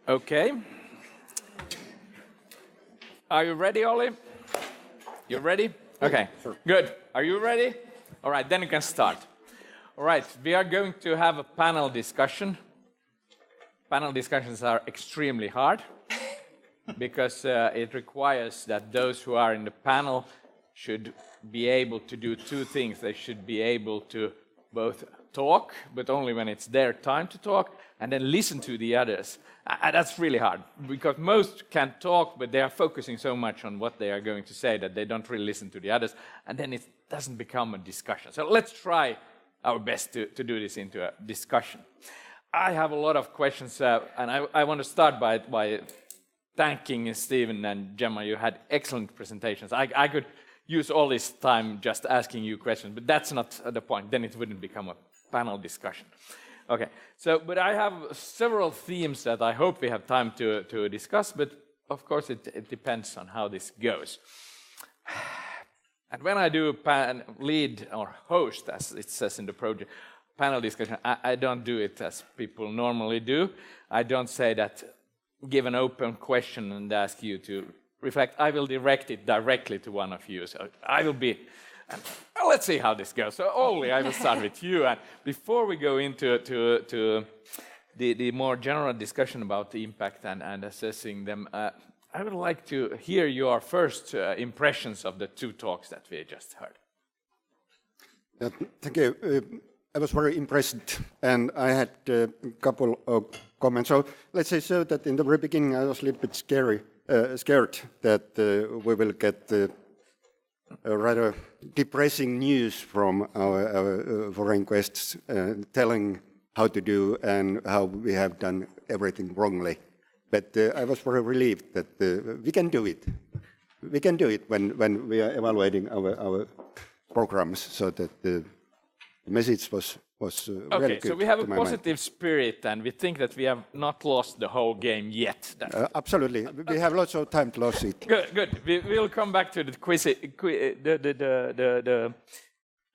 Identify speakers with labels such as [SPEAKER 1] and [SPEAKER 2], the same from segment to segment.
[SPEAKER 1] Okay. Are you ready, Olli? You ready? Okay,
[SPEAKER 2] Sure.
[SPEAKER 1] Good. Are you ready? All right, then you can start. All right, we are going to have a panel discussion. Panel discussions are extremely hard because it requires that those who are in the panel should be able to do two things. They should be able to both talk, but only when it's their time to talk, and then listen to the others. That's really hard, because most can talk, but they are focusing so much on what they are going to say that they don't really listen to the others, and then it doesn't become a discussion. So let's try our best to do this into a discussion. I have a lot of questions, and I want to start by thanking Stephen and Gemma. You had excellent presentations. I could use all this time just asking you questions, but that's not the point. Then it wouldn't become a panel discussion. Okay, but I have several themes that I hope we have time to discuss, but of course it depends on how this goes. And when I do lead or host, as it says in the project, panel discussion, I don't do it as people normally do. I don't say that, give an open question and ask you to reflect. I will direct it directly to one of you. So I will be, let's see how this goes. So Olli, I will start with you. And before we go into the more general discussion about the impact and assessing them, I would like to hear your first impressions of the two talks that we just heard.
[SPEAKER 2] Thank you. I was very impressed, and I had a couple of comments. So let's say so that in the very beginning I was a little bit scared that we will get rather depressing news from our foreign guests telling how to do and how we have done everything wrongly. But I was very relieved that we can do it. We can do it when we are evaluating our programs, so that the message was really good.
[SPEAKER 1] Okay, so we have a positive spirit, and we think that we have not lost the whole game yet.
[SPEAKER 2] Absolutely, we have lots of time to lose it.
[SPEAKER 1] Good. We will come back to the quiz,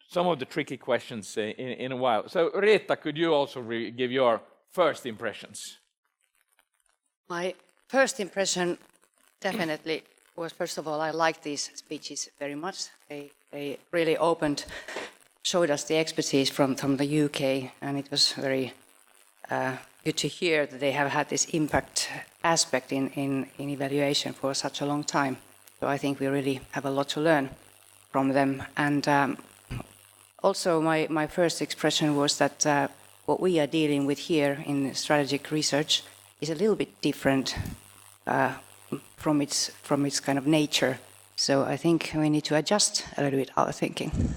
[SPEAKER 1] some of the tricky questions in a while. So Riitta, could you also give your first impressions?
[SPEAKER 3] My first impression definitely was, first of all, I liked these speeches very much. They really showed us the expertise from the UK, and it was very good to hear that they have had this impact aspect in evaluation for such a long time. So I think we really have a lot to learn from them. And also my first expression was that what we are dealing with here in strategic research is a little bit different from its kind of nature. So I think we need to adjust a little bit our thinking.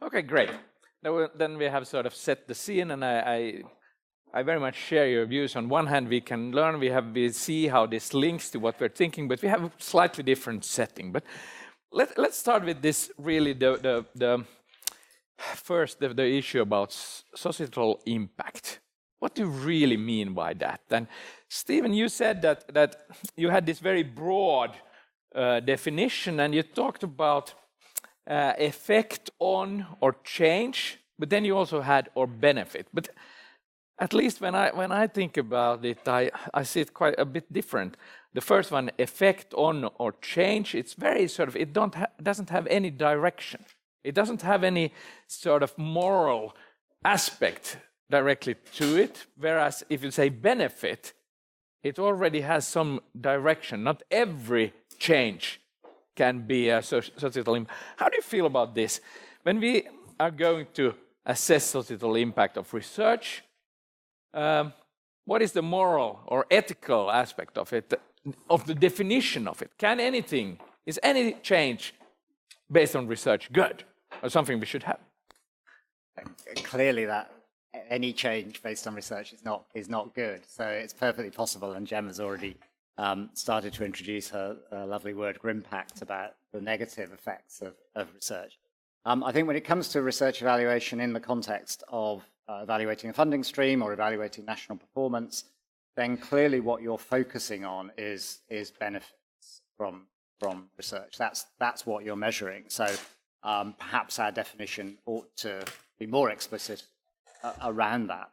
[SPEAKER 1] Okay, great. Then we have sort of set the scene, and I very much share your views. On one hand, we can learn, we see how this links to what we're thinking, but we have a slightly different setting. But let's start with this, really, first the issue about societal impact. What do you really mean by that? And Stephen, you said that you had this very broad definition, and you talked about effect on or change, but then you also had or benefit. But at least when I think about it, I see it quite a bit different. The first one, effect on or change, it's very sort of, it doesn't have any direction. It doesn't have any sort of moral aspect directly to it, whereas if you say benefit, it already has some direction. Not every change can be a societal impact. How do you feel about this? When we are going to assess societal impact of research, what is the moral or ethical aspect of it, of the definition of it? Is any change based on research good, or something we should have?
[SPEAKER 4] Clearly that any change based on research is not good. So it's perfectly possible, and Gemma's already started to introduce her lovely word grimpact about the negative effects of research. I think when it comes to research evaluation in the context of evaluating a funding stream or evaluating national performance, then clearly what you're focusing on is benefits from research. That's what you're measuring. So perhaps our definition ought to be more explicit around that.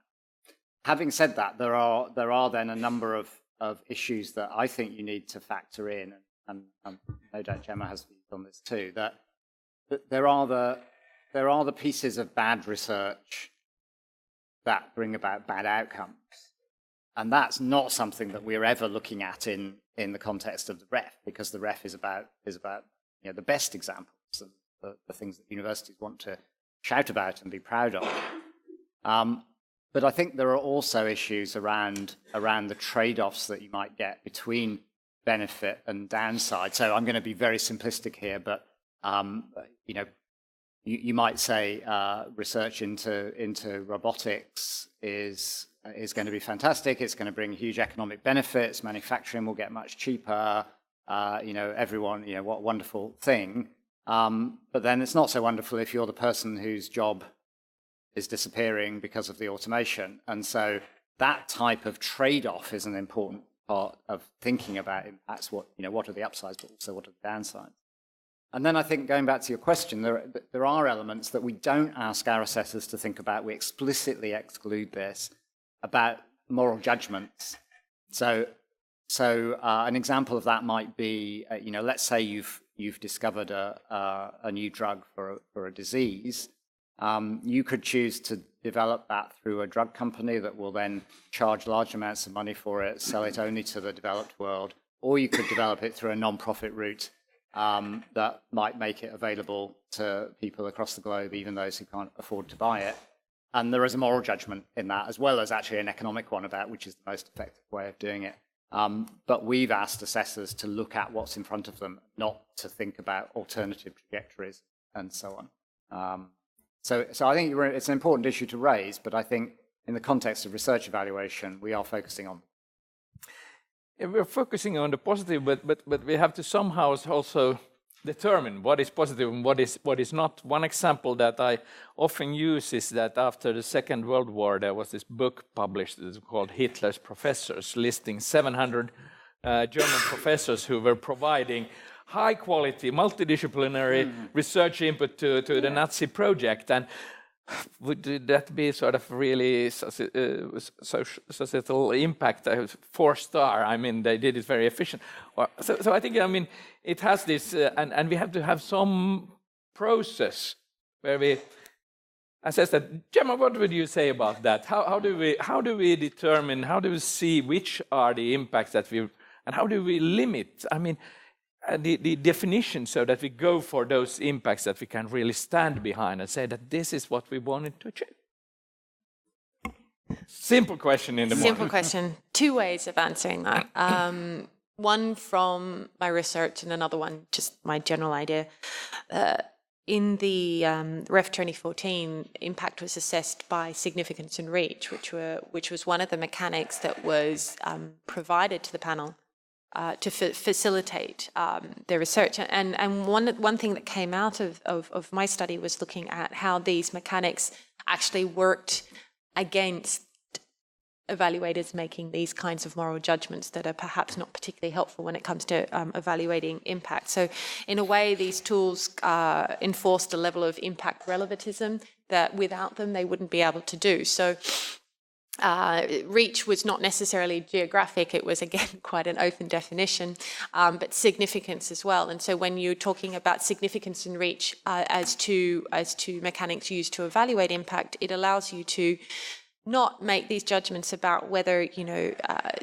[SPEAKER 4] having said that, there are then a number of issues that I think you need to factor in, and no doubt Gemma has views on this too, that there are the pieces of bad research that bring about bad outcomes. And that's not something that we're ever looking at in the context of the REF, because the REF is about the best examples of the things that universities want to shout about and be proud of. But I think there are also issues around the trade-offs that you might get between benefit and downside. So I'm going to be very simplistic here, but you might say research into robotics is going to be fantastic. It's going to bring huge economic benefits. Manufacturing will get much cheaper. Everyone, what a wonderful thing. But then it's not so wonderful if you're the person whose job is disappearing because of the automation. And so that type of trade-off is an important part of thinking about impacts. What are the upsides, but also what are the downsides? And then I think, going back to your question, there are elements that we don't ask our assessors to think about. We explicitly exclude this about moral judgments. So an example of that might be, let's say you've discovered a new drug for a disease. You could choose to develop that through a drug company that will then charge large amounts of money for it, sell it only to the developed world, or you could develop it through a non-profit route that might make it available to people across the globe, even those who can't afford to buy it. And there is a moral judgment in that, as well as actually an economic one about which is the most effective way of doing it. But we've asked assessors to look at what's in front of them, not to think about alternative trajectories and so on. So I think it's an important issue to raise, but I think in the context of research evaluation, we are focusing on.
[SPEAKER 1] Yeah, we're focusing on the positive, but we have to somehow also determine what is positive and what is not. One example that I often use is that after the Second World War, there was this book published called Hitler's Professors, listing 700 German professors who were providing high-quality, multidisciplinary research input to the Nazi project. And would that be sort of really societal impact? 4-star. I mean, they did it very efficient. So I think, it has this, and we have to have some process where we assess that. Gemma, what would you say about that? How do we determine? How do we see which are the impacts that we, and how do we limit? The definition, so that we go for those impacts that we can really stand behind and say that this is what we wanted to achieve. Simple question in the morning.
[SPEAKER 5] Simple question. 2 ways of answering that. One from my research and another one just my general idea. In the REF 2014, impact was assessed by significance and reach, which was one of the mechanics that was provided to the panel to facilitate their research. And one thing that came out of my study was looking at how these mechanics actually worked against evaluators making these kinds of moral judgments that are perhaps not particularly helpful when it comes to evaluating impact. So in a way, these tools enforced a level of impact relativism that without them they wouldn't be able to do. So reach was not necessarily geographic, it was again quite an open definition, but significance as well. And so when you're talking about significance and reach as to mechanics used to evaluate impact, it allows you to not make these judgments about whether,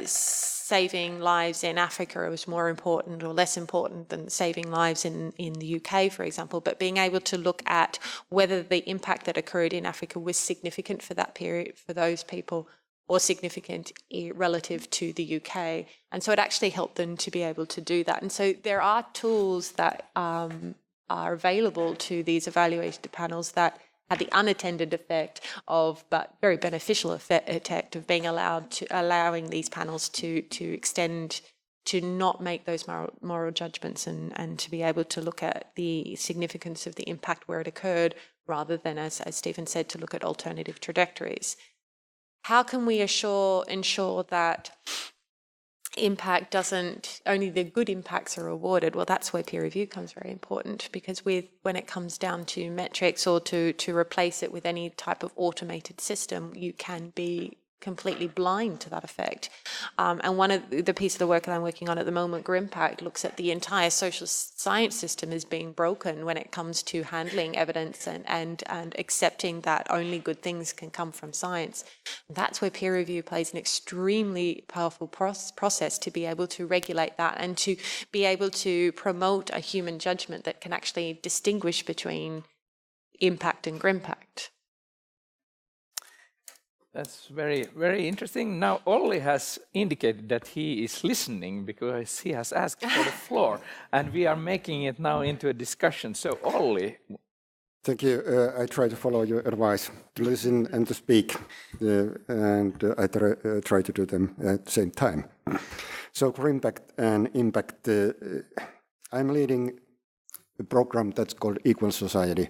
[SPEAKER 5] saving lives in Africa was more important or less important than saving lives in the UK, for example, but being able to look at whether the impact that occurred in Africa was significant for that period, for those people, or significant relative to the UK. And so it actually helped them to be able to do that. And so there are tools that are available to these evaluated panels that had the unattended effect of, but very beneficial effect of allowing these panels to extend, to not make those moral judgments and to be able to look at the significance of the impact where it occurred, rather than, as Stephen said, to look at alternative trajectories. How can we ensure that impact doesn't, only the good impacts are awarded? Well, that's where peer review becomes very important, because when it comes down to metrics or to replace it with any type of automated system, you can be completely blind to that effect. And one of the piece of the work that I'm working on at the moment, Grimpact, looks at the entire social science system as being broken when it comes to handling evidence and accepting that only good things can come from science. That's where peer review plays an extremely powerful process to be able to regulate that and to be able to promote a human judgment that can actually distinguish between impact and grimpact.
[SPEAKER 1] That's very, very interesting. Now, Olli has indicated that he is listening because he has asked for the floor, and we are making it now into a discussion. So, Olli.
[SPEAKER 2] Thank you. I try to follow your advice to listen and to speak, and I try to do them at the same time. So, for impact and impact, I'm leading a program that's called Equal Society,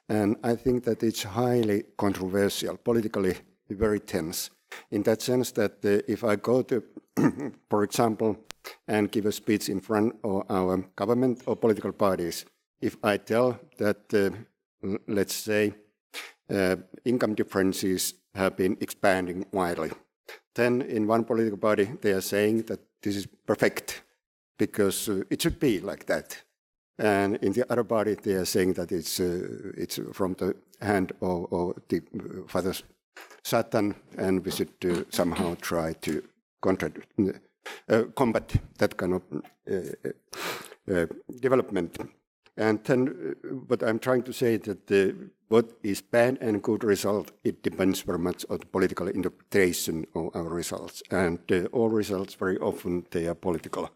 [SPEAKER 2] and I think that it's highly controversial, politically very tense, in that sense that if I go to, for example, and give a speech in front of our government or political parties, if I tell that, let's say, income differences have been expanding widely, then in one political party they are saying that this is perfect because it should be like that. And in the other party they are saying that it's from the hand of the Father Satan, and we should somehow try to combat that kind of development. And then what I'm trying to say that what is bad and good result, it depends very much on the political interpretation of our results. And all results very often they are political.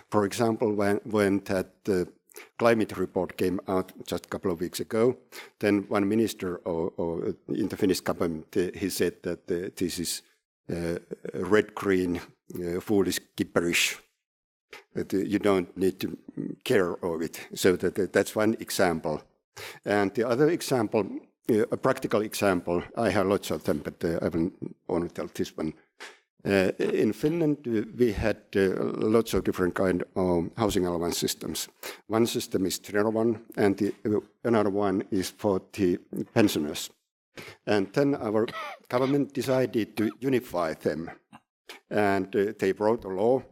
[SPEAKER 2] For example, when that climate report came out just a couple of weeks ago, then one minister in the Finnish government, he said that this is red-green, foolish, gibberish. That you don't need to care of it. So that's one example. And the other example, a practical example, I have lots of them, but I will only tell this one. In Finland, we had lots of different kind of housing allowance systems. One system is general one, and another one is for the pensioners. And then our government decided to unify them, and they wrote a law.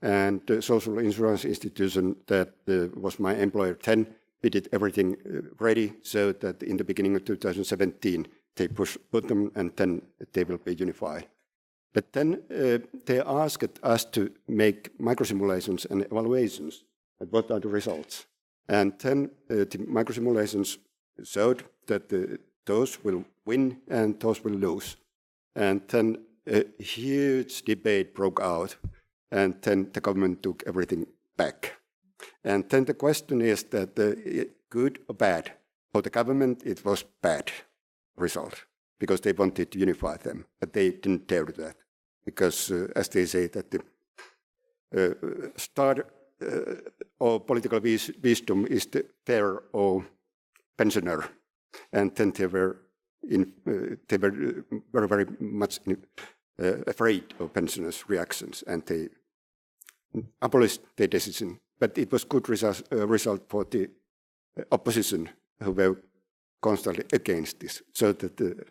[SPEAKER 2] And the social insurance institution that was my employer then, we did everything ready so that in the beginning of 2017 they put them, and then they will be unified. But then they asked us to make microsimulations and evaluations. And what are the results? And then the microsimulations showed that those will win and those will lose. And then a huge debate broke out. And then the government took everything back. And then the question is that good or bad? For the government, it was bad result because they wanted to unify them, but they didn't dare do that because, as they say, that the start of political wisdom is the fear of pensioner, and then they were very, very much afraid of pensioners' reactions, and they abolished their decision. But it was good result for the opposition who were constantly against this. So that.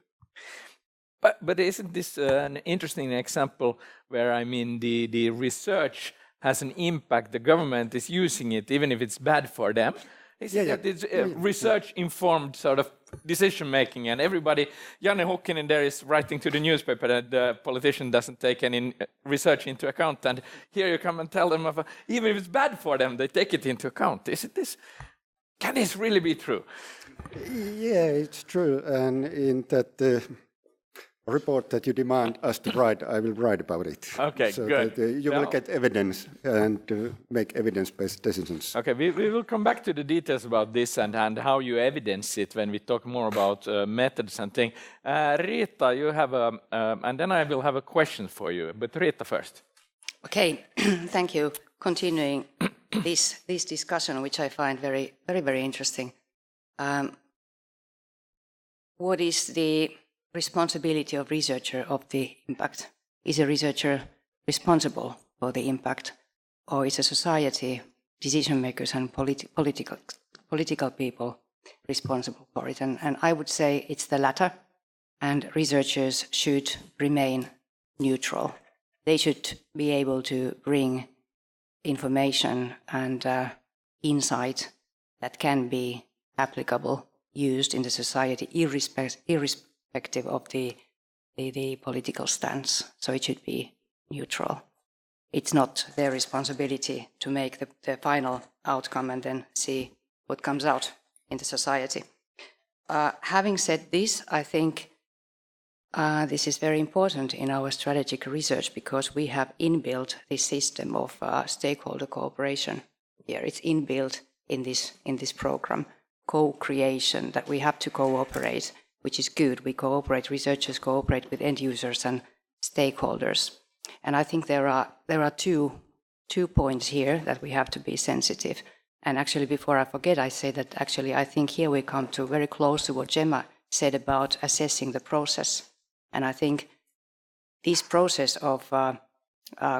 [SPEAKER 1] But isn't this an interesting example where, I mean, the research has an impact, the government is using it even if it's bad for them? It's research-informed sort of decision-making, and everybody, Janne Hukkinen there is writing to the newspaper that the politician doesn't take any research into account, and here you come and tell them, even if it's bad for them, they take it into account. Can this really be true?
[SPEAKER 2] Yeah, it's true, and in that report that you demand us to write, I will write about it.
[SPEAKER 1] Okay,
[SPEAKER 2] so
[SPEAKER 1] good.
[SPEAKER 2] That, you will get evidence and make evidence-based decisions.
[SPEAKER 1] Okay, we will come back to the details about this and how you evidence it when we talk more about methods and things. Riitta, you have and then I will have a question for you, but Riitta first.
[SPEAKER 3] Okay, thank you. Continuing this discussion, which I find very, very, very interesting. What is the responsibility of researcher of the impact? Is a researcher responsible for the impact, or is a society, decision makers and political people responsible for it? And I would say it's the latter, and researchers should remain neutral. They should be able to bring information and insight that can be applicable, used in the society, irrespective of the political stance. So it should be neutral. It's not their responsibility to make the final outcome and then see what comes out in the society. Having said this, I think this is very important in our strategic research because we have inbuilt this system of stakeholder cooperation here. It's inbuilt in this program, co-creation, that we have to cooperate, which is good. We cooperate, researchers cooperate with end users and stakeholders. And I think there are two points here that we have to be sensitive. And actually, before I forget, I say that actually I think here we come to very close to what Gemma said about assessing the process. And I think this process of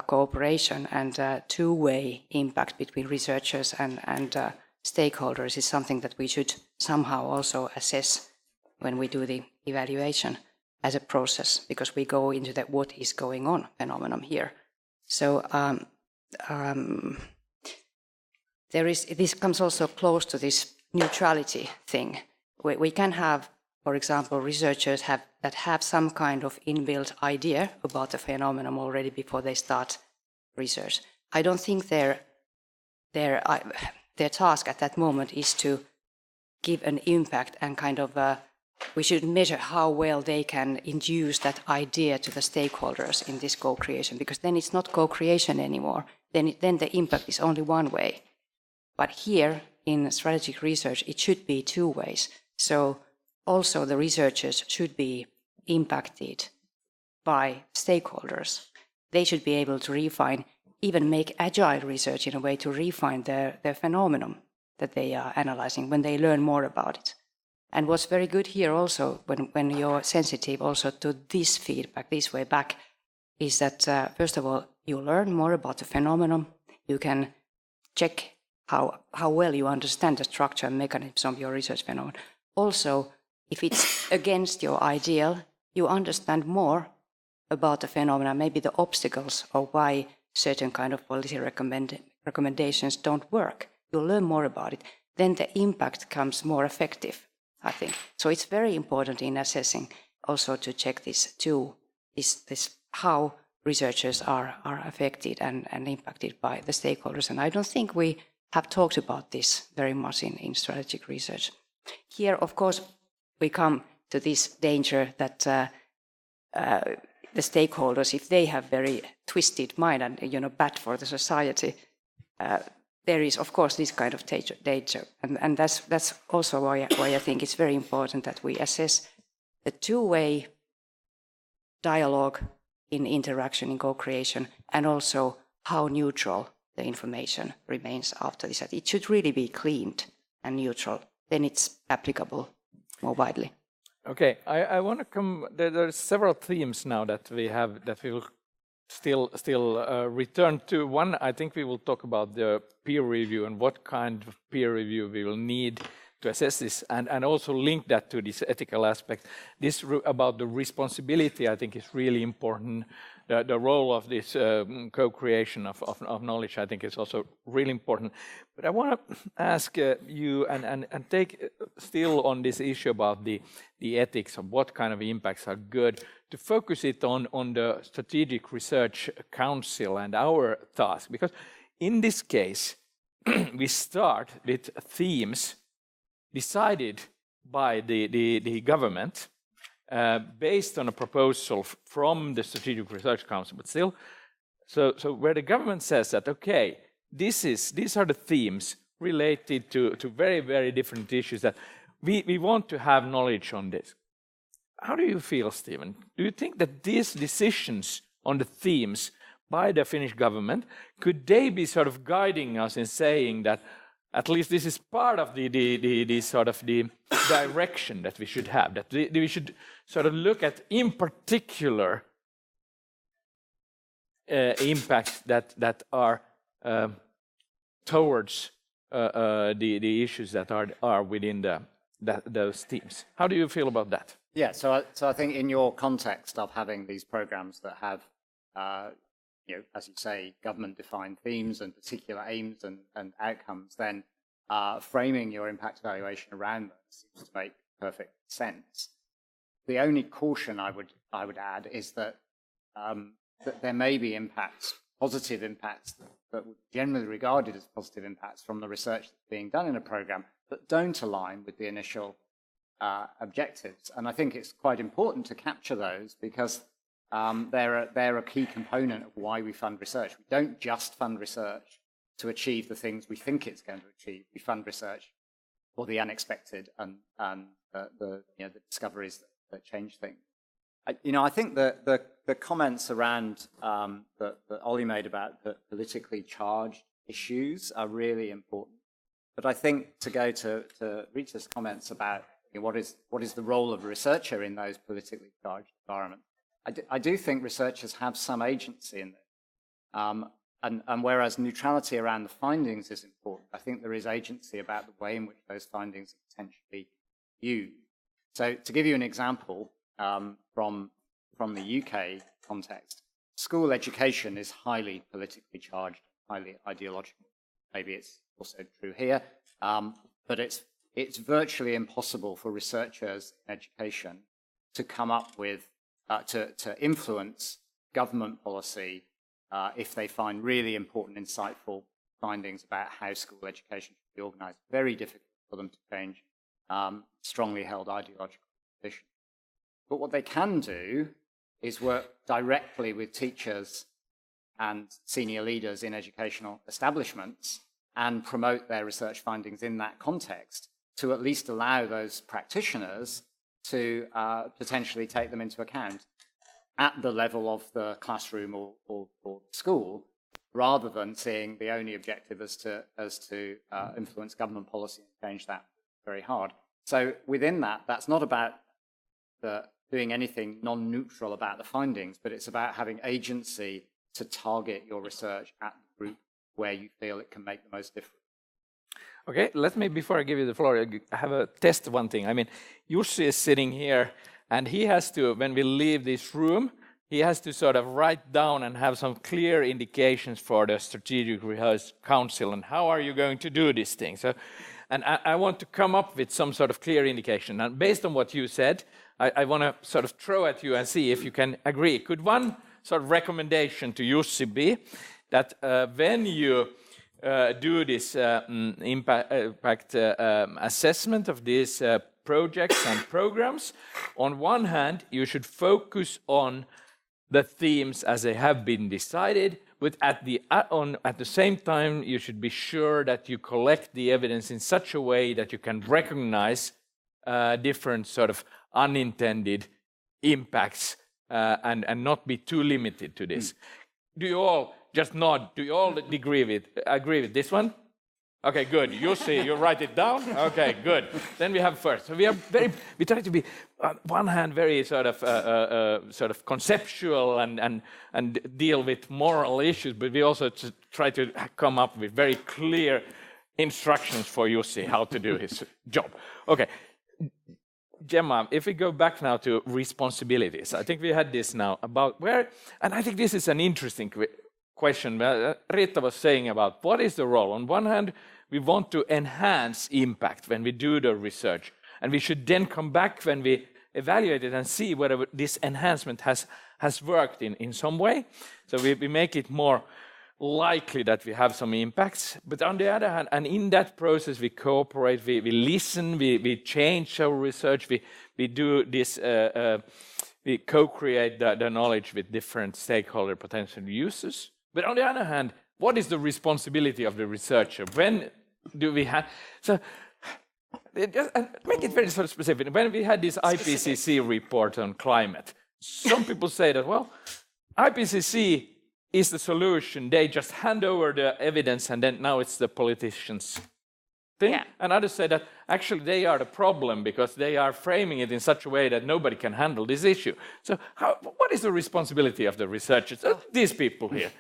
[SPEAKER 3] cooperation and two-way impact between researchers and stakeholders is something that we should somehow also assess when we do the evaluation as a process, because we go into the what is going on phenomenon here. So this comes also close to this neutrality thing. We can have, for example, researchers that have some kind of inbuilt idea about the phenomenon already before they start research. I don't think their task at that moment is to give an impact and kind of we should measure how well they can induce that idea to the stakeholders in this co-creation, because then it's not co-creation anymore. Then the impact is only one way. But here in strategic research, it should be two ways. So also the researchers should be impacted by stakeholders. They should be able to refine, even make agile research in a way to refine their phenomenon that they are analyzing when they learn more about it. And what's very good here also, when you're sensitive also to this feedback, this way back, is that first of all, you learn more about the phenomenon. You can check how well you understand the structure and mechanisms of your research phenomenon. Also, if it's against your ideal, you understand more about the phenomena, maybe the obstacles or why certain kind of policy recommendations don't work. You learn more about it. Then the impact comes more effective, I think. So it's very important in assessing also to check this too, this how researchers are affected and impacted by the stakeholders. And I don't think we have talked about this very much in strategic research. Here, of course, we come to this danger that the stakeholders, if they have very twisted mind and bad for the society, there is, of course, this kind of danger. And that's also why I think it's very important that we assess the two-way dialogue in interaction, in co-creation, and also how neutral the information remains after this. It should really be cleaned and neutral. Then it's applicable more widely.
[SPEAKER 1] Okay, I want to come. There are several themes now that we have that we will still return to. One, I think we will talk about the peer review and what kind of peer review we will need to assess this, and also link that to this ethical aspect. This about the responsibility, I think, is really important. The role of this co-creation of knowledge, I think, is also really important. But I want to ask you and take still on this issue about the ethics of what kind of impacts are good, to focus it on the Strategic Research Council and our task. Because in this case, we start with themes decided by the government based on a proposal from the Strategic Research Council, but still, so where the government says that, okay, these are the themes related to very, very different issues that we want to have knowledge on this. How do you feel, Stephen? Do you think that these decisions on the themes by the Finnish government, could they be sort of guiding us in saying that at least this is part of the sort of the direction that we should have, that we should sort of look at in particular impacts that are towards the issues that are within those themes. How do you feel about that?
[SPEAKER 4] Yeah, so I think in your context of having these programs that have, as you say, government-defined themes and particular aims and outcomes, then framing your impact evaluation around those seems to make perfect sense. The only caution I would add is that there may be impacts, positive impacts that would be generally regarded as positive impacts from the research that's being done in a program that don't align with the initial objectives. And I think it's quite important to capture those because they're a key component of why we fund research. We don't just fund research to achieve the things we think it's going to achieve. We fund research for the unexpected and the discoveries that change things. I think the comments around that Olli made about the politically charged issues are really important. But I think to go to Riitta's comments about what is the role of a researcher in those politically charged environments, I do think researchers have some agency in this. And whereas neutrality around the findings is important, I think there is agency about the way in which those findings are potentially used. So to give you an example from the UK context, school education is highly politically charged, highly ideological. Maybe it's also true here, but it's virtually impossible for researchers in education to come up with, to influence government policy if they find really important, insightful findings about how school education should be organised. Very difficult for them to change strongly held ideological positions. But what they can do is work directly with teachers and senior leaders in educational establishments and promote their research findings in that context to at least allow those practitioners to potentially take them into account at the level of the classroom or school, rather than seeing the only objective as to influence government policy and change that very hard. So within that, that's not about doing anything non-neutral about the findings, but it's about having agency to target your research at the group where you feel it can make the most difference.
[SPEAKER 1] Okay, let me, before I give you the floor, I have a test one thing. I mean, Jussi is sitting here, and he has to, when we leave this room, he has to sort of write down and have some clear indications for the Strategic Research Council, and how are you going to do this thing? So, and I want to come up with some sort of clear indication. And based on what you said, I want to sort of throw at you and see if you can agree. Could one sort of recommendation to Jussi be that when you do this impact assessment of these projects and programs, on one hand, you should focus on the themes as they have been decided, but at the same time, you should be sure that you collect the evidence in such a way that you can recognize different sort of unintended impacts and not be too limited to this. Do you all just nod? Do you all agree with this one? Okay, good. Jussi, you write it down? Okay, good. Then we have first. So we try to be, on one hand, very sort of conceptual and deal with moral issues, but we also try to come up with very clear instructions for Jussi how to do his job. Okay. Gemma, if we go back now to responsibilities, I think we had this now about where, and I think this is an interesting question. Riitta was saying about what is the role. On one hand, we want to enhance impact when we do the research, and we should then come back when we evaluate it and see whether this enhancement has worked in some way. So we make it more likely that we have some impacts. But on the other hand, and in that process, we cooperate, we listen, we change our research, we do this, we co-create the knowledge with different stakeholder potential users. But on the other hand, what is the responsibility of the researcher? When do we have... So, just make it very sort of specific. When we had this IPCC report on climate, some people say that, well, IPCC is the solution. They just hand over the evidence and then now it's the politicians' thing. Yeah. And others say that actually they are the problem because they are framing it in such a way that nobody can handle this issue. So what is the responsibility of the researchers, these people here?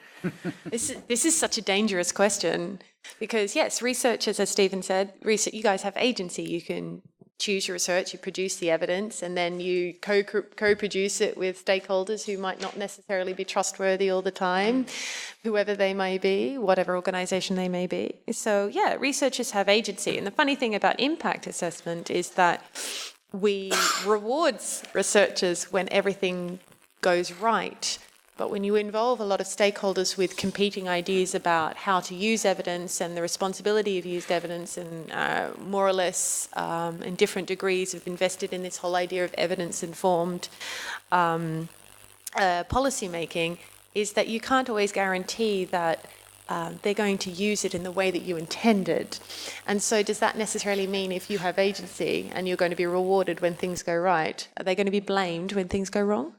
[SPEAKER 5] This is such a dangerous question because, yes, researchers, as Stephen said, you guys have agency. You can choose your research, you produce the evidence, and then you co-produce it with stakeholders who might not necessarily be trustworthy all the time, whoever they may be, whatever organisation they may be. So yeah, researchers have agency. And the funny thing about impact assessment is that we reward researchers when everything goes right. But when you involve a lot of stakeholders with competing ideas about how to use evidence and the responsibility of used evidence, and more or less in different degrees have invested in this whole idea of evidence-informed policy making, is that you can't always guarantee that they're going to use it in the way that you intended. And so does that necessarily mean if you have agency and you're going to be rewarded when things go right, are they going to be blamed when things go wrong?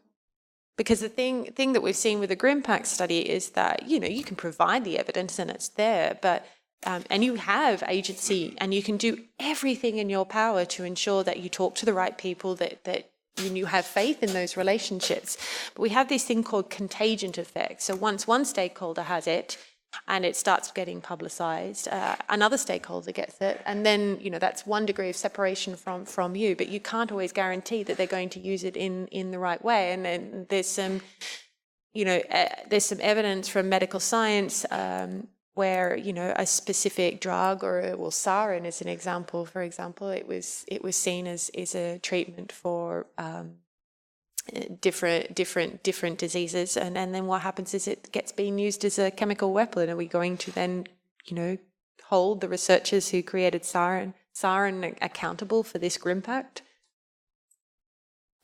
[SPEAKER 5] Because the thing that we've seen with the Grimpact study is that, you know, you can provide the evidence and it's there, but and you have agency and you can do everything in your power to ensure that you talk to the right people, that you have faith in those relationships. But we have this thing called contagion effect. So once one stakeholder has it, and it starts getting publicised, another stakeholder gets it, and then, you know, that's one degree of separation from you, but you can't always guarantee that they're going to use it in the right way. And then there's some, you know, there's some evidence from medical science where, you know, a specific drug, or well, sarin is an example, for example, it was seen as a treatment for different diseases, and then what happens is it gets being used as a chemical weapon. Are we going to then, you know, hold the researchers who created sarin accountable for this Grimpact?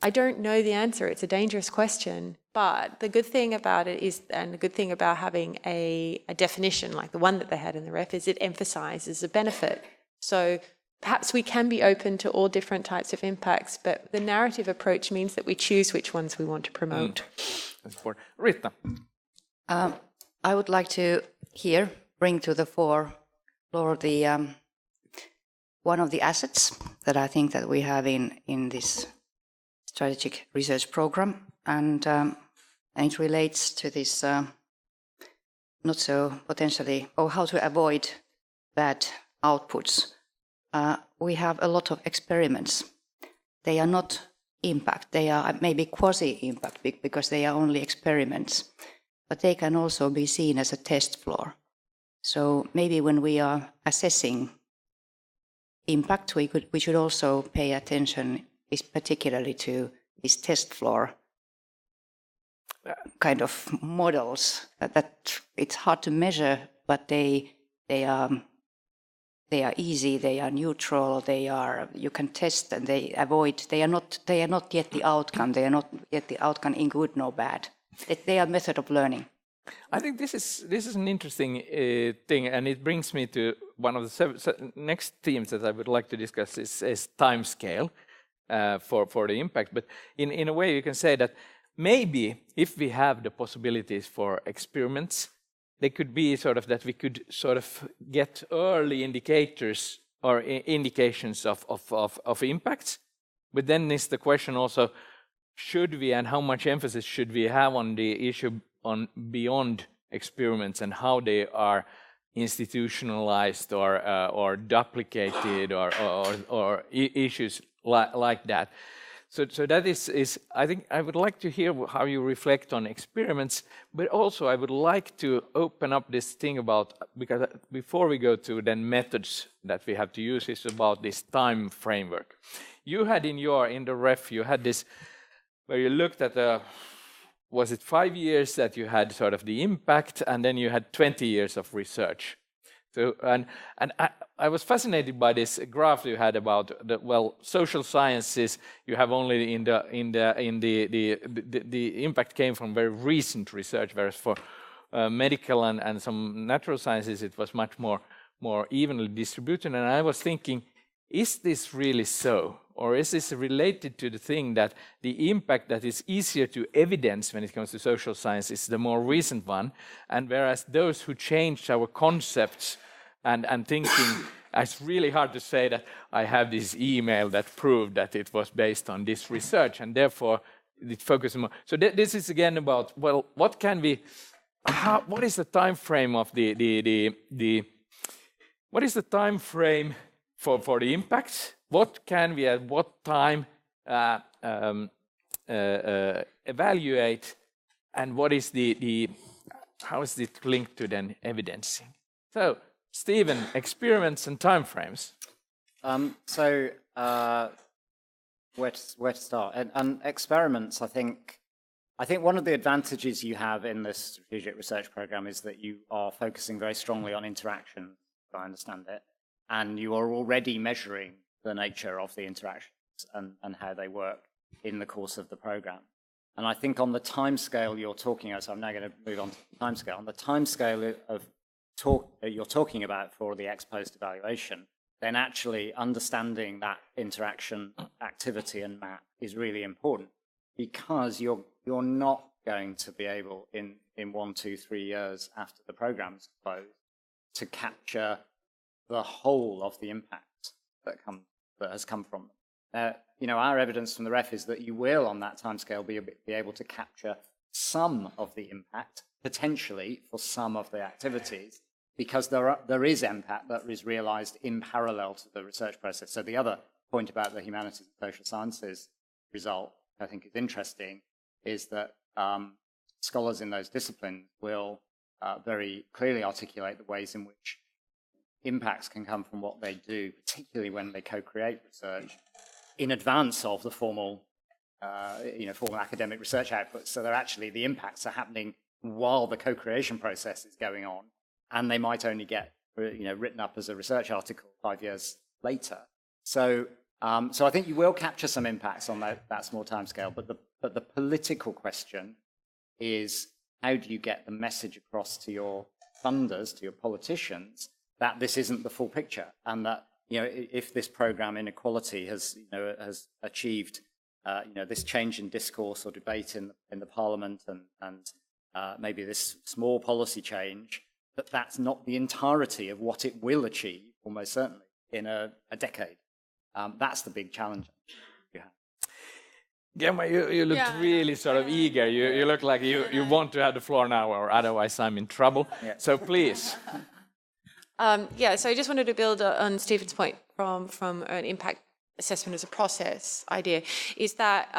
[SPEAKER 5] I don't know the answer. It's a dangerous question. But the good thing about it is, and the good thing about having a definition like the one that they had in the ref, is it emphasises a benefit. So perhaps we can be open to all different types of impacts, but the narrative approach means that we choose which ones we want to promote.
[SPEAKER 1] That's important. Riitta.
[SPEAKER 3] I would like to here bring to the fore the one of the assets that I think that we have in this strategic research program, and it relates to this not so potentially, or how to avoid bad outputs. We have a lot of experiments. They are not impact. They are maybe quasi-impact because they are only experiments, but they can also be seen as a test floor. So maybe when we are assessing impact, we should also pay attention, particularly to these test floor kind of models that it's hard to measure, but they are easy, they are neutral, you can test, and they are not yet the outcome. They are not yet the outcome in good nor bad. They are method of learning.
[SPEAKER 1] I think this is an interesting thing, and it brings me to one of the next themes that I would like to discuss is time scale for the impact. But in a way, you can say that maybe if we have the possibilities for experiments, they could be sort of that we could sort of get early indicators or indications of impacts. But then is the question also, should we, and how much emphasis should we have on the issue on beyond experiments and how they are institutionalized or duplicated or issues like that. So that is I think I would like to hear how you reflect on experiments, but also I would like to open up this thing about, because before we go to then methods that we have to use, is about this time framework. You had in the ref, you had this where you looked at was it 5 years that you had sort of the impact, and then you had 20 years of research. So and I was fascinated by this graph you had about social sciences. You have only the impact came from very recent research, whereas for medical and some natural sciences it was much more evenly distributed. And I was thinking, is this really so? Or is this related to the thing that the impact that is easier to evidence when it comes to social science is the more recent one, and whereas those who changed our concepts and thinking, it's really hard to say that I have this email that proved that it was based on this research, and therefore it focuses more. So this is again about, well, what can we, what is the time frame of what is the time frame for the impacts, what can we at what time evaluate, and what is how is it linked to then evidencing? So, Stephen, experiments and timeframes.
[SPEAKER 4] Where to start? And experiments, I think one of the advantages you have in this strategic research program is that you are focusing very strongly on interaction, if I understand it, and you are already measuring the nature of the interactions and how they work in the course of the program. And I think on the timescale you're talking about, so I'm now going to move on to the timescale. On the timescale of you're talking about for the ex post evaluation, then actually understanding that interaction activity and map is really important, because you're not going to be able in 1, 2, 3 years after the program's closed to capture the whole of the impact that has come from them. Our evidence from the REF is that you will, on that timescale, be able to capture some of the impact, potentially for some of the activities, because there is impact that is realized in parallel to the research process. So the other point about the humanities and social sciences result, I think is interesting, is that scholars in those disciplines will very clearly articulate the ways in which impacts can come from what they do, particularly when they co-create research, in advance of the formal academic research outputs. So the impacts are happening while the co-creation process is going on, and they might only get written up as a research article 5 years later. So I think you will capture some impacts on that small timescale, but the political question is, how do you get the message across to your funders, to your politicians, that this isn't the full picture, and that if this program inequality has achieved this change in discourse or debate in the parliament and maybe this small policy change, that's not the entirety of what it will achieve, almost certainly, in a decade. That's the big challenge you have.
[SPEAKER 1] Gemma, you looked really sort of eager. You look like you want to have the floor now, or otherwise I'm in trouble. Yeah. So please.
[SPEAKER 5] So I just wanted to build on Stephen's point from an impact assessment as a process idea, is that,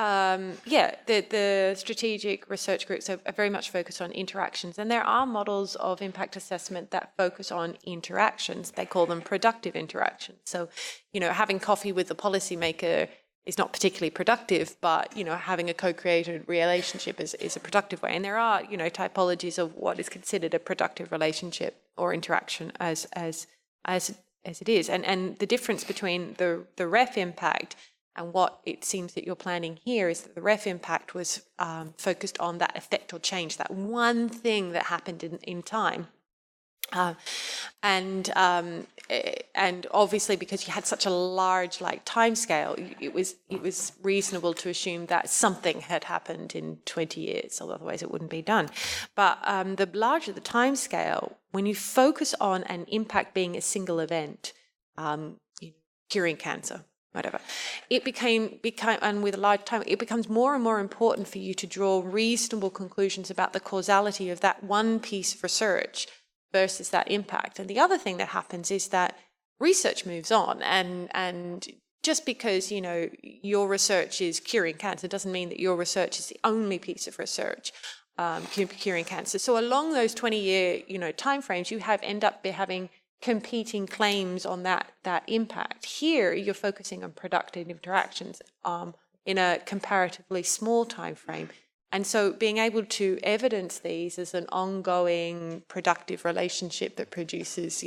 [SPEAKER 5] the strategic research groups are very much focused on interactions, and there are models of impact assessment that focus on interactions. They call them productive interactions. So, having coffee with the policymaker is not particularly productive, but, having a co-created relationship is a productive way. And there are, typologies of what is considered a productive relationship or interaction as it is. And the difference between the REF impact and what it seems that you're planning here is that the REF impact was focused on that effect or change, that one thing that happened in time. And obviously, because you had such a large time scale, it was reasonable to assume that something had happened in 20 years, otherwise it wouldn't be done. But the larger the time scale, when you focus on an impact being a single event, curing cancer, whatever, it became and with a large time, it becomes more and more important for you to draw reasonable conclusions about the causality of that one piece of research versus that impact. And the other thing that happens is that research moves on, and just because your research is curing cancer doesn't mean that your research is the only piece of research curing cancer. So along those 20-year timeframes, you end up having competing claims on that impact. Here, you're focusing on productive interactions in a comparatively small time frame. And so being able to evidence these as an ongoing productive relationship that produces,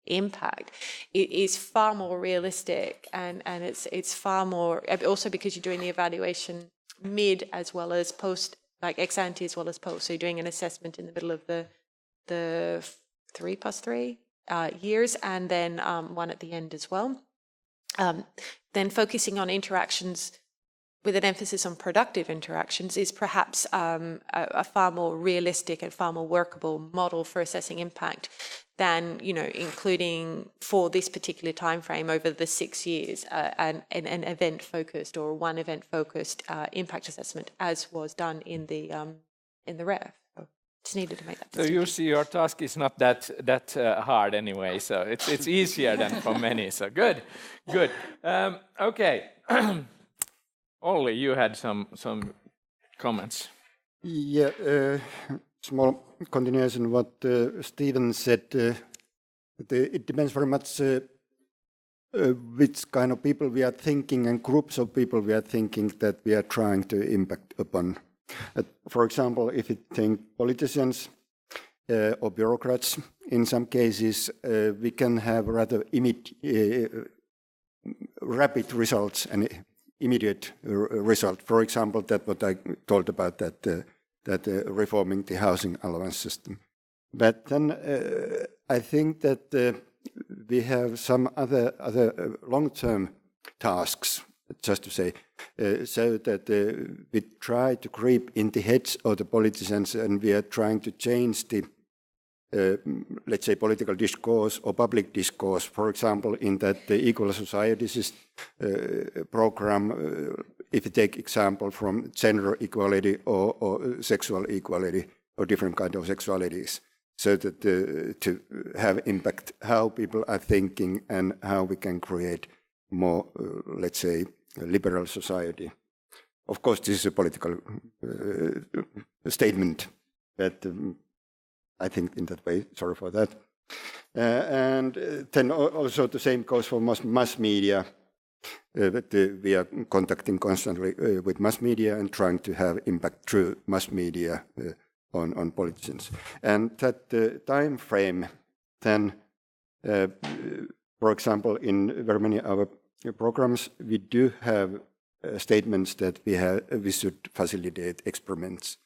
[SPEAKER 5] impact, it is far more realistic, and it's far more, also because you're doing the evaluation mid as well as post, like ex ante as well as post. So you're doing an assessment in the middle of the 3+3 years, and then one at the end as well. Then focusing on interactions with an emphasis on productive interactions is perhaps a far more realistic and far more workable model for assessing impact than, including for this particular time frame over the 6 years an event-focused or one event-focused impact assessment, as was done in the REF. It's needed to make that
[SPEAKER 1] So
[SPEAKER 5] decision.
[SPEAKER 1] you see, your task is not that hard anyway. So it's easier than for many. So good. Okay, Olli, you had some comments.
[SPEAKER 2] Yeah, small continuation what Stephen said. It depends very much which kind of people we are thinking and groups of people we are thinking that we are trying to impact upon. For example, if you think politicians or bureaucrats, in some cases we can have rather rapid results and immediate result. For example, that what I told about that reforming the housing allowance system. But then I think that we have some other long-term tasks, just to say, so that we try to creep in the heads of the politicians, and we are trying to change the, let's say, political discourse or public discourse. For example, in that the Equal Societies program, if you take example from gender equality or sexual equality or different kind of sexualities, so that to have impact how people are thinking and how we can create more, let's say, liberal society. Of course, this is a political statement, but I think in that way, sorry for that. And then also the same goes for mass media. We are contacting constantly with mass media and trying to have impact through mass media on politicians. And that time frame, then, for example, in very many of our programs, we do have statements that we should facilitate experiments.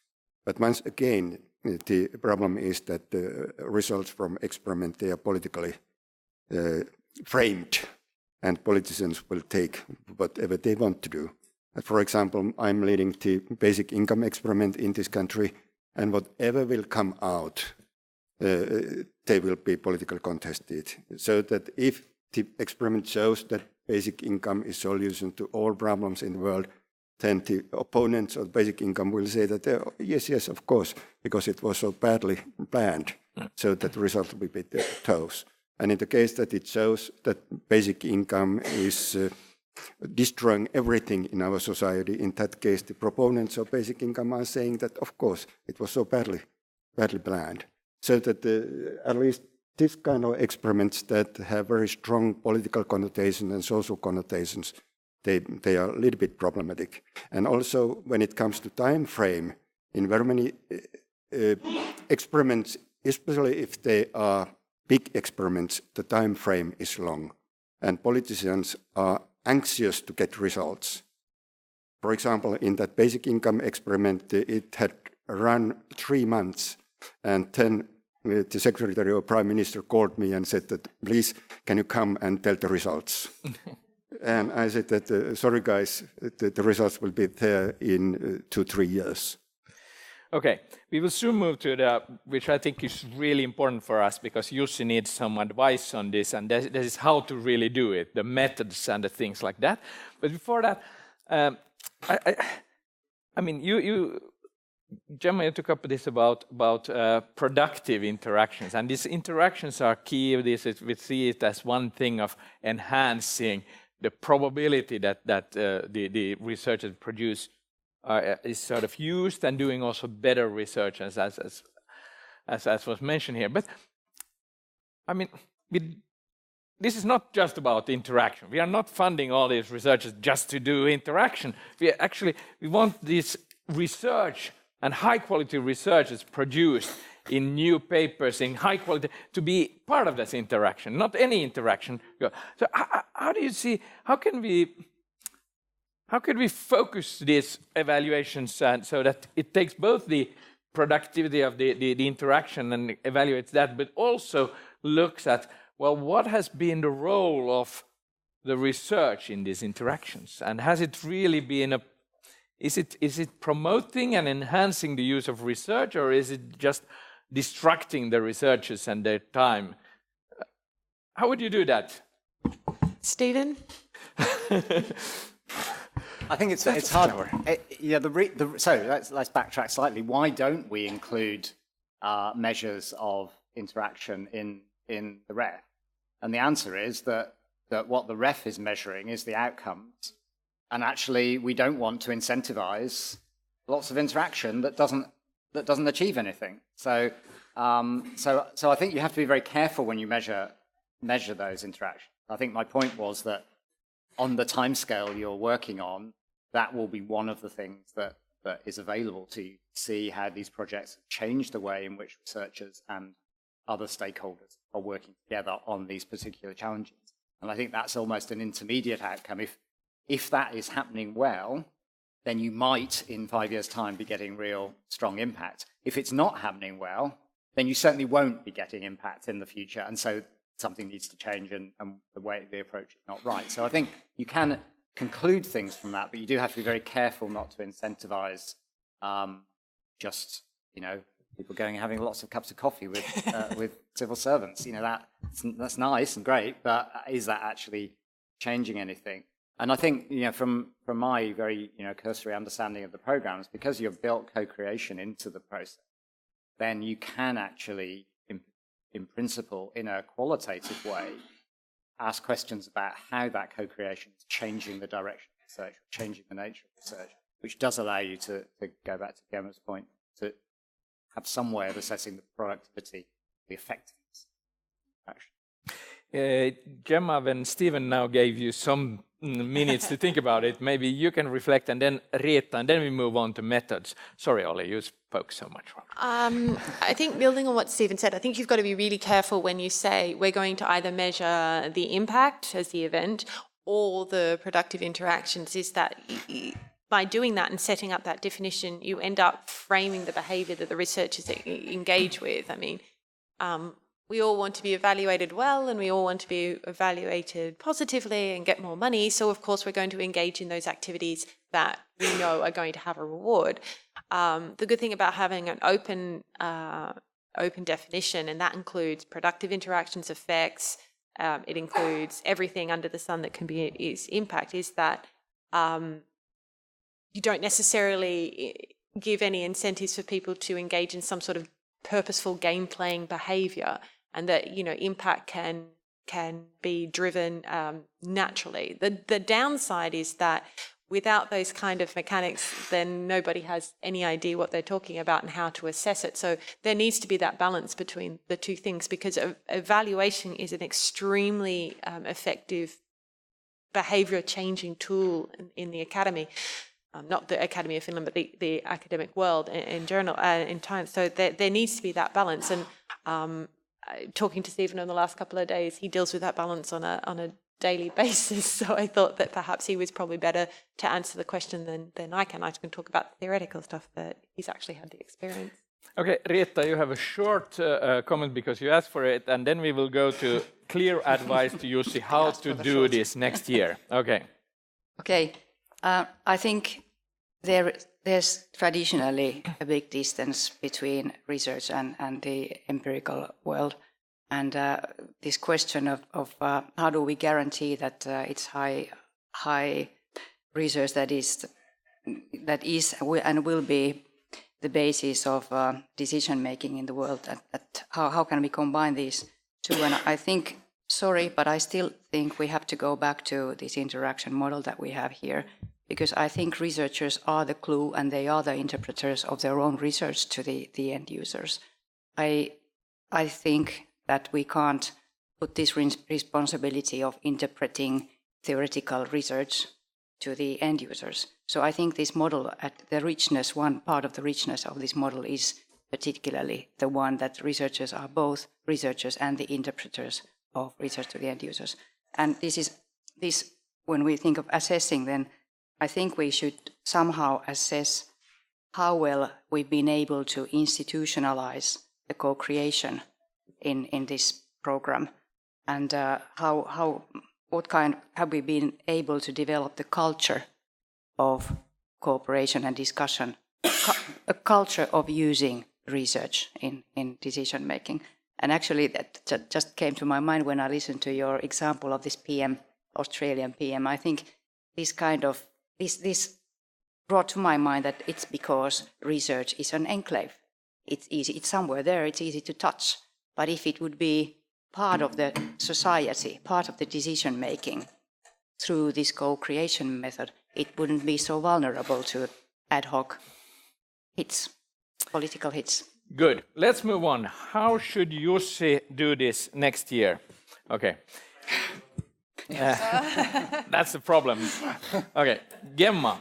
[SPEAKER 2] But once again, the problem is that the results from experiment, they are politically framed, and politicians will take whatever they want to do. For example, I'm leading the basic income experiment in this country, and whatever will come out, they will be politically contested. So that if the experiment shows that basic income is solution to all problems in the world, then the opponents of basic income will say that, yes, of course, because it was so badly planned, so that the result will be those. And in the case that it shows that basic income is destroying everything in our society, in that case, the proponents of basic income are saying that, of course, it was so badly planned. So that at least this kind of experiments that have very strong political connotations and social connotations, they are a little bit problematic. And also, when it comes to time frame, in very many experiments, especially if they are big experiments, the time frame is long, and politicians are anxious to get results. For example, in that basic income experiment, it had run 3 months, and then the Secretary or Prime Minister called me and said that, please, can you come and tell the results? And I said that, sorry guys, the results will be there in 2-3 years.
[SPEAKER 1] Okay, we will soon move to which I think is really important for us, because Jussi needs some advice on this, and this is how to really do it, the methods and the things like that. But before that, I mean, Gemma, you took up this about productive interactions, and these interactions are key. We see it as one thing of enhancing the probability that the researchers produce is sort of used, and doing also better research, as was mentioned here. But I mean, this is not just about interaction. We are not funding all these researchers just to do interaction. We want this research and high-quality research is produced in new papers, in high quality, to be part of this interaction, not any interaction. So how do you see, how can we focus these evaluations so that it takes both the productivity of the interaction and evaluates that, but also looks at, well, what has been the role of the research in these interactions? And has it really been is it promoting and enhancing the use of research, or is it just distracting the researchers and their time? How would you do that?
[SPEAKER 5] Stephen?
[SPEAKER 4] I think it's hard. So let's backtrack slightly. Why don't we include measures of interaction in the ref? And the answer is that what the ref is measuring is the outcomes. And actually, we don't want to incentivize lots of interaction that doesn't achieve anything. So I think you have to be very careful when you measure those interactions. I think my point was that on the timescale you're working on, that will be one of the things that is available to you, see how these projects have changed the way in which researchers and other stakeholders are working together on these particular challenges. And I think that's almost an intermediate outcome. If that is happening well, then you might, in 5 years' time, be getting real strong impact. If it's not happening well, then you certainly won't be getting impact in the future. And so something needs to change, and the way the approach is not right. So I think you can conclude things from that, but you do have to be very careful not to incentivize just, people going and having lots of cups of coffee with civil servants. That's nice and great, but is that actually changing anything? And I think, from my very, cursory understanding of the programs, because you've built co-creation into the process, then you can actually, in principle, in a qualitative way, ask questions about how that co-creation is changing the direction of research, changing the nature of research, which does allow you to go back to Gemma's point, to have some way of assessing the productivity, the effectiveness of action.
[SPEAKER 1] Gemma, when Stephen now gave you some minutes to think about it, maybe you can reflect, and then Riitta, and then we move on to methods. Sorry, Olli, you spoke so much.
[SPEAKER 5] I think building on what Stephen said, I think you've got to be really careful when you say we're going to either measure the impact as the event or the productive interactions, is that by doing that and setting up that definition, you end up framing the behaviour that the researchers engage with. I mean, we all want to be evaluated well, and we all want to be evaluated positively and get more money. So, of course, we're going to engage in those activities that we know are going to have a reward. The good thing about having an open definition, and that includes productive interactions, effects, it includes everything under the sun that can be is impact, is that you don't necessarily give any incentives for people to engage in some sort of purposeful game-playing behaviour, and that impact can be driven naturally. The downside is that without those kind of mechanics, then nobody has any idea what they're talking about and how to assess it. So there needs to be that balance between the two things, because evaluation is an extremely effective behaviour-changing tool in the academy. Not the Academy of Finland, but the academic world in time. So there needs to be that balance. And talking to Stephen in the last couple of days, he deals with that balance on a daily basis. So I thought that perhaps he was probably better to answer the question than I can. I can talk about the theoretical stuff, but he's actually had the experience.
[SPEAKER 1] Okay, Riitta, you have a short comment because you asked for it, and then we will go to clear advice to Jussi how to do this next year. Okay.
[SPEAKER 3] Okay. I think there's traditionally a big distance between research and the empirical world, and this question of how do we guarantee that it's high research that is and will be the basis of decision making in the world. How can we combine these two? And I think, sorry, but I still think we have to go back to this interaction model that we have here, because I think researchers are the clue and they are the interpreters of their own research to the end users. I think that we can't put this responsibility of interpreting theoretical research to the end users. So I think this model, at the richness, one part of the richness of this model is particularly the one that researchers are both researchers and the interpreters of research to the end users. And this when we think of assessing, then I think we should somehow assess how well we've been able to institutionalize the co-creation in this program, and what kind have we been able to develop the culture of cooperation and discussion, a culture of using research in decision making. And actually that just came to my mind when I listened to your example of this PM, Australian PM. I think this brought to my mind that it's because research is an enclave. it's easy. It's somewhere there. It's easy to touch. But if it would be part of the society, part of the decision making through this co-creation method, it wouldn't be so vulnerable to ad hoc hits, political hits.
[SPEAKER 1] Good. Let's move on. How should Jussi do this next year? Okay. That's the problem. Okay, Gemma,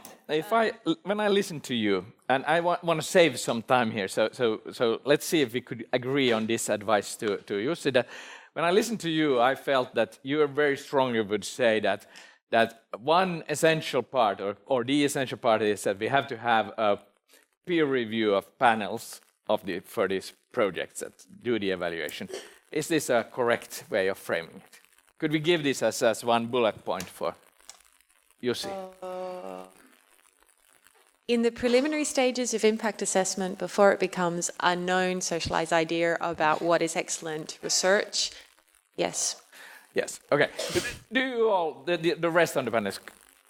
[SPEAKER 1] when I listen to you, and I want to save some time here, so let's see if we could agree on this advice to Jussi. That when I listen to you, I felt that you very strongly would say that one essential part, or the essential part, is that we have to have a peer review of panels for these projects that do the evaluation. Is this a correct way of framing it? Could we give this as one bullet point for Jussi?
[SPEAKER 5] In the preliminary stages of impact assessment, before it becomes a known socialized idea about what is excellent research, yes.
[SPEAKER 1] Yes, okay. Do you all, the rest of the panelists,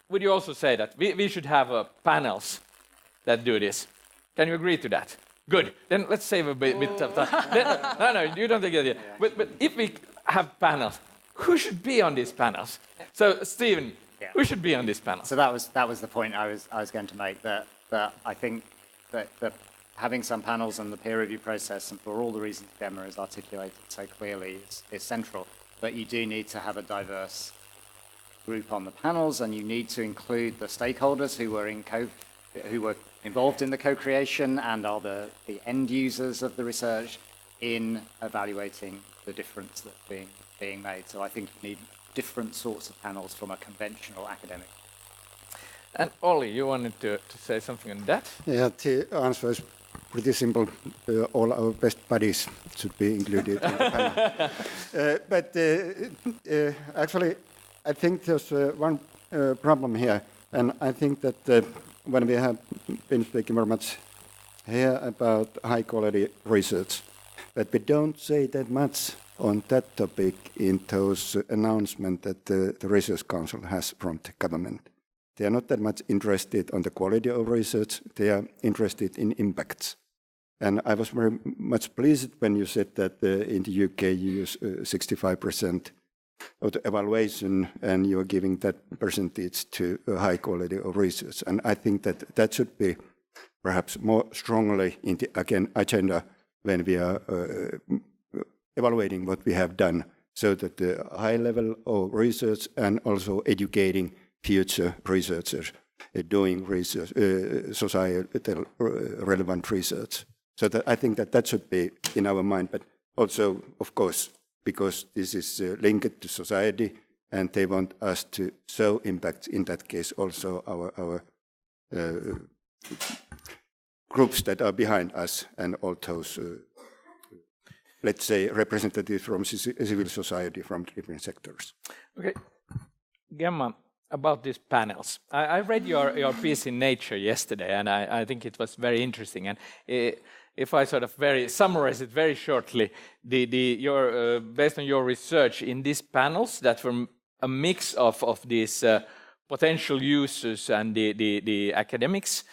[SPEAKER 1] would you also say that we should have panels that do this? Can you agree to that? Good. Then let's save a bit of time. No, you don't take it yet. But if we have panels, who should be on these panels? So, Stephen, who should be on this panel?
[SPEAKER 4] So that was the point I was going to make. That I think that having some panels and the peer review process, and for all the reasons Gemma has articulated so clearly, is central. But you do need to have a diverse group on the panels, and you need to include the stakeholders who were involved in the co-creation and are the end users of the research in evaluating the difference that's being made. So I think you need different sorts of panels from a conventional academic.
[SPEAKER 1] And Olli, you wanted to say something on that?
[SPEAKER 2] Yeah, the answer is pretty simple. All our best buddies should be included in the panel. But actually, I think there's one problem here, and I think that when we have been speaking very much here about high-quality research, but we don't say that much on that topic in those announcements that the Research Council has from the government. They are not that much interested on the quality of research, they are interested in impacts. And I was very much pleased when you said that in the UK you use 65% of the evaluation and you're giving that percentage to high quality of research. And I think that should be perhaps more strongly in the agenda when we are evaluating what we have done, so that the high level of research and also educating future researchers doing research, societal relevant research. So that I think that should be in our mind, but also, of course, because this is linked to society and they want us to show impact, in that case also our groups that are behind us and all those let's say, representatives from civil society from different sectors.
[SPEAKER 1] Okay, Gemma, about these panels. I read your piece in Nature yesterday, and I think it was very interesting. And if I sort of summarize it very shortly, based on your research in these panels that were a mix of these potential users and the academics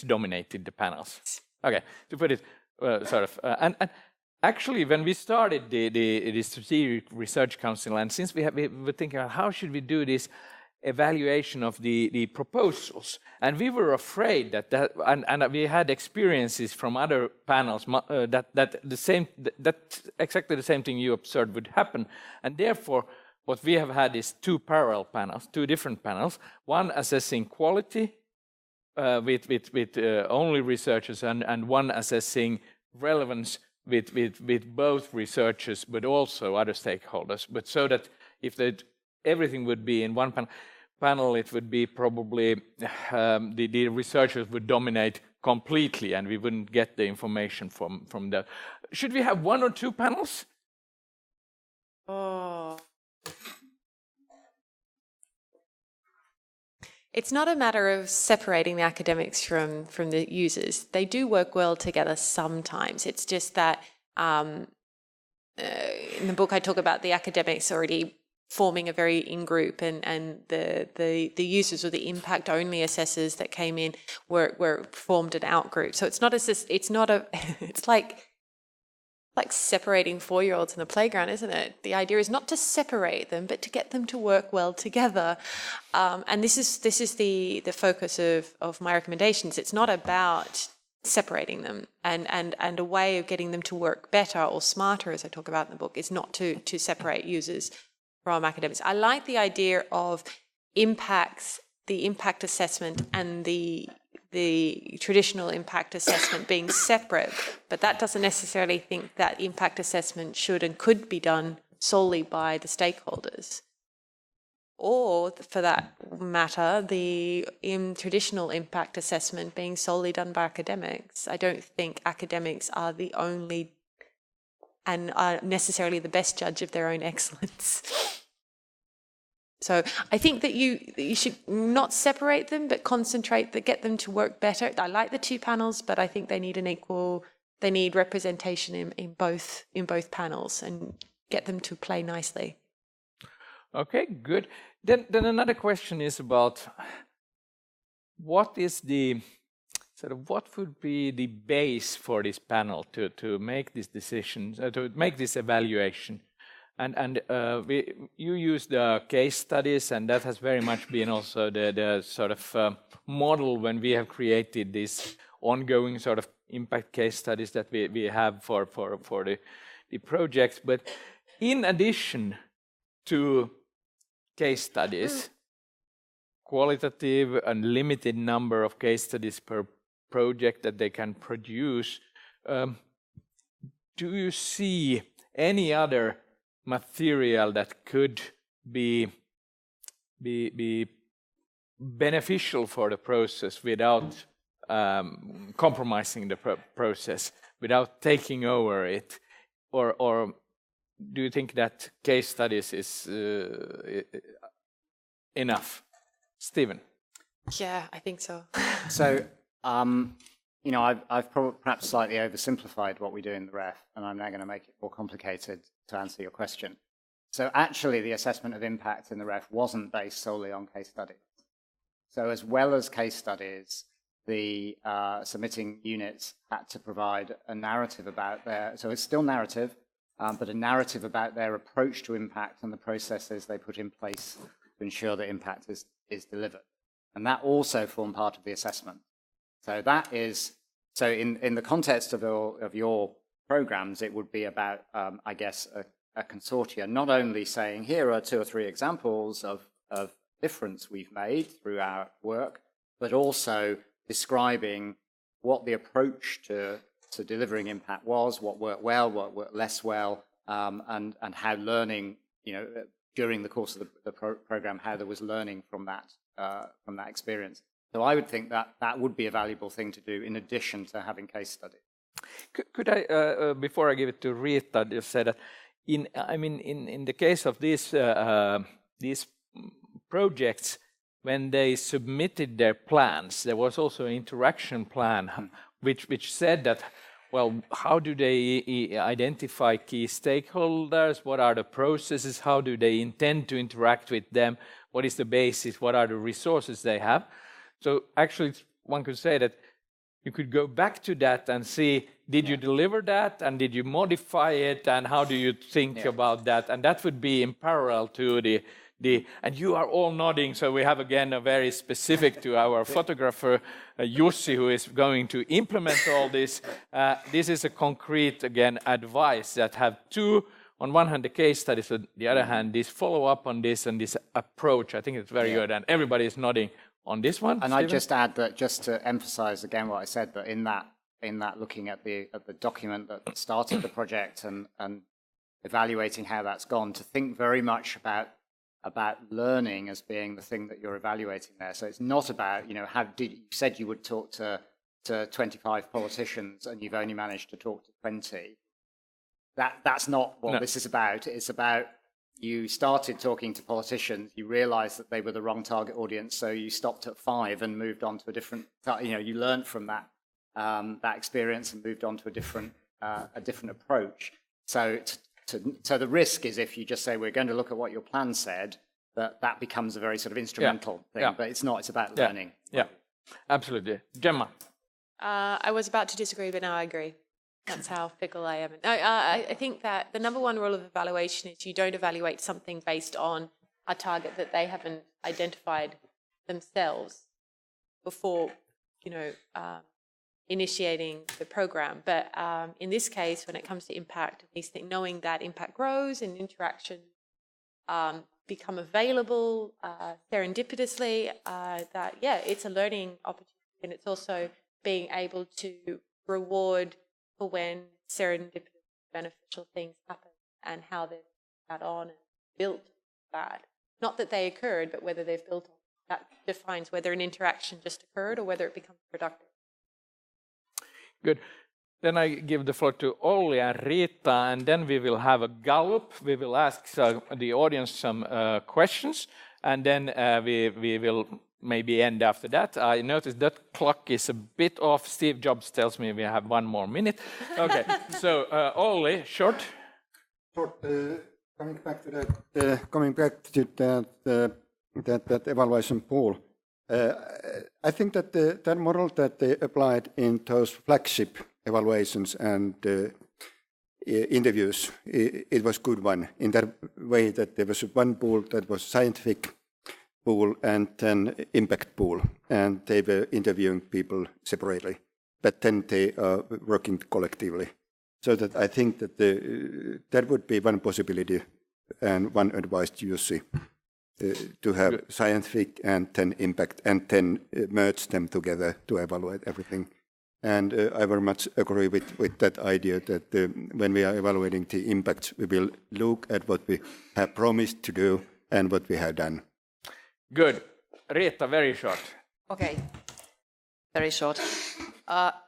[SPEAKER 1] dominated the panels. Okay, to put it and actually, when we started the Strategic Research Council, and since we were thinking about how should we do this evaluation of the proposals, and we were afraid and we had experiences from other panels that exactly the same thing you observed would happen, and therefore what we have had is two different panels, one assessing quality with only researchers, and one assessing relevance with both researchers but also other stakeholders. But so that if everything would be in one panel, it would be probably the researchers would dominate completely, and we wouldn't get the information from that. Should we have one or two panels?
[SPEAKER 5] Oh. It's not a matter of separating the academics from the users. They do work well together sometimes. It's just that in the book I talk about the academics already forming a very in-group, and the users or the impact-only assessors that came in were formed an out-group. So it's like separating 4-year-olds in the playground, isn't it? The idea is not to separate them, but to get them to work well together. And this is the focus of my recommendations. It's not about separating them, and a way of getting them to work better or smarter, as I talk about in the book, is not to separate users from academics. I like the idea of impacts, the impact assessment and the traditional impact assessment being separate, but that doesn't necessarily think that impact assessment should and could be done solely by the stakeholders. Or, for that matter, the traditional impact assessment being solely done by academics. I don't think academics are the only and are necessarily the best judge of their own excellence. So I think that you should not separate them, but concentrate, that get them to work better. I like the 2 panels, but I think they need representation in both panels and get them to play nicely.
[SPEAKER 1] Okay, good. Then another question is about what would be the base for this panel to make these decisions, to make this evaluation? And you use the case studies, and that has very much been also the sort of model when we have created these ongoing sort of impact case studies that we have for the projects. But in addition to case studies, qualitative and limited number of case studies per project that they can produce, do you see any other material that could be beneficial for the process without compromising the process, without taking over it? Or do you think that case studies is enough? Stephen?
[SPEAKER 5] Yeah, I think so.
[SPEAKER 4] So, I've perhaps slightly oversimplified what we do in the REF, and I'm now going to make it more complicated to answer your question. So actually, the assessment of impact in the REF wasn't based solely on case studies. So as well as case studies, the submitting units had to provide a narrative about so it's still narrative, but a narrative about their approach to impact and the processes they put in place to ensure that impact is delivered. And that also formed part of the assessment. So that is, so in the context of your programs, it would be about, I guess, a consortia, not only saying, here are 2 or 3 examples of difference we've made through our work, but also describing what the approach to delivering impact was, what worked well, what worked less well, and how learning, during the course of the program, how there was learning from that experience. So I would think that would be a valuable thing to do in addition to having case studies.
[SPEAKER 1] Could I, before I give it to Riitta, just say that in the case of these projects, when they submitted their plans, there was also an interaction plan, which said that, well, how do they identify key stakeholders? What are the processes? How do they intend to interact with them? What is the basis? What are the resources they have? So actually, one could say that you could go back to that and see, did you deliver that, and did you modify it, and how do you think about that? And that would be in parallel to and you are all nodding, so we have again a very specific to our photographer, Jussi, who is going to implement all this. This is a concrete, again, advice that have 2, on one hand, the case studies, on the other hand, this follow-up on this and this approach. I think it's very good, and everybody is nodding on this one.
[SPEAKER 4] And I'd just add that, just to emphasize again what I said, that in that looking at the document that started the project and evaluating how that's gone, to think very much about learning as being the thing that you're evaluating there. So it's not about, you said you would talk to 25 politicians and you've only managed to talk to 20. That's not what this is about. It's about, you started talking to politicians, you realized that they were the wrong target audience, so you stopped at 5 and moved on to a different, you learned from that experience and moved on to a different approach. So So the risk is if you just say, we're going to look at what your plan said, that becomes a very sort of instrumental thing, but it's not, it's about learning.
[SPEAKER 1] Yeah, absolutely. Gemma?
[SPEAKER 5] I was about to disagree, but now I agree. That's how fickle I am. I think that the number one rule of evaluation is you don't evaluate something based on a target that they haven't identified themselves before, initiating the program. But in this case, when it comes to impact, knowing that impact grows and interaction become available serendipitously, it's a learning opportunity, and it's also being able to reward for when serendipitous beneficial things happen and how they've got on and built that. Not that they occurred, but whether they've built on. That defines whether an interaction just occurred or whether it becomes productive.
[SPEAKER 1] Good. Then I give the floor to Olli and Riitta, and then we will have a gallop. We will ask the audience some questions, and then we will maybe end after that. I noticed that clock is a bit off. Steve Jobs tells me we have 1 more minute. Okay, so Olli, short.
[SPEAKER 2] Coming back to that evaluation pool. I think that that model that they applied in those flagship evaluations and interviews, it was a good one in that way that there was one pool that was scientific pool and then impact pool, and they were interviewing people separately, but then they are working collectively. So that I think that that would be one possibility and one advice to UC. To have scientific and then impact and then merge them together to evaluate everything. And I very much agree with that idea that when we are evaluating the impacts, we will look at what we have promised to do and what we have done.
[SPEAKER 1] Good. Riitta, very short.
[SPEAKER 3] Okay, very short.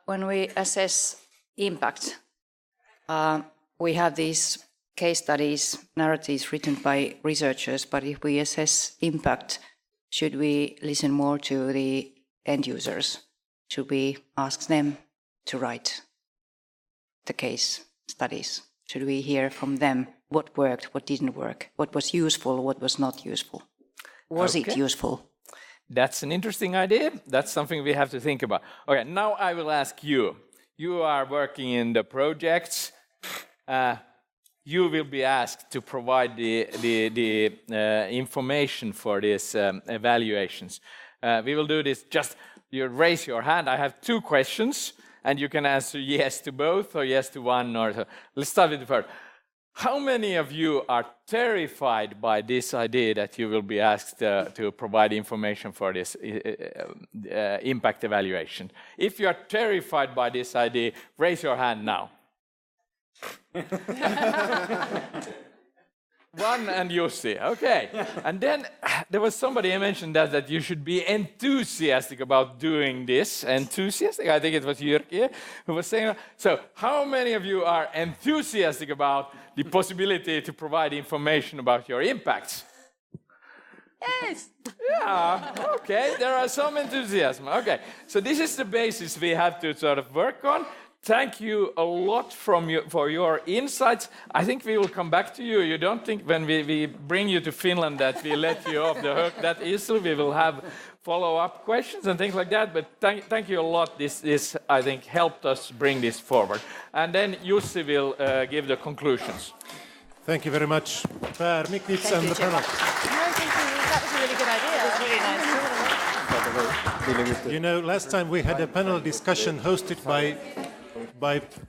[SPEAKER 3] When we assess impact, we have these case studies, narratives written by researchers, but if we assess impact, should we listen more to the end users? Should we ask them to write the case studies? Should we hear from them what worked, what didn't work, what was useful, what was not useful? Was it useful?
[SPEAKER 1] That's an interesting idea. That's something we have to think about. Okay, now I will ask you. You are working in the projects. You will be asked to provide the information for these evaluations. We will do this, just you raise your hand. I have 2 questions, and you can answer yes to both or yes to one. Let's start with the first. How many of you are terrified by this idea that you will be asked to provide information for this impact evaluation? If you are terrified by this idea, raise your hand now. One and Jussi, okay. And then there was somebody who mentioned that you should be enthusiastic about doing this. Enthusiastic? I think it was Jyrki who was saying. So how many of you are enthusiastic about the possibility to provide information about your impacts?
[SPEAKER 5] Yes.
[SPEAKER 1] Yeah, okay, there are some enthusiasm. Okay, so this is the basis we have to sort of work on. Thank you a lot for your insights. I think we will come back to you. You don't think when we bring you to Finland that we let you off the hook that easily. We will have follow-up questions and things like that. But thank you a lot. This I think, helped us bring this forward. And then Jussi will give the conclusions.
[SPEAKER 6] Thank you very much, Per, Mickwitz, and the panel.
[SPEAKER 5] No, thank you. That was a really good idea. That was really nice.
[SPEAKER 6] You know, last time we had a panel discussion hosted by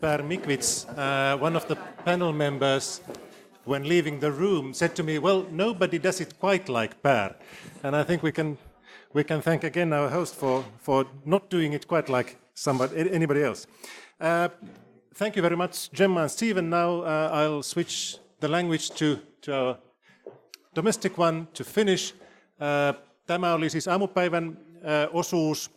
[SPEAKER 6] Per Mickwitz. One of the panel members, when leaving the room, said to me, well, nobody does it quite like Per. And I think we can thank again our host for not doing it quite like anybody else. Thank you very much, Gemma and Stephen. Now I'll switch the language to our domestic one, to Finnish. Tämä oli siis aamupäivän osuus.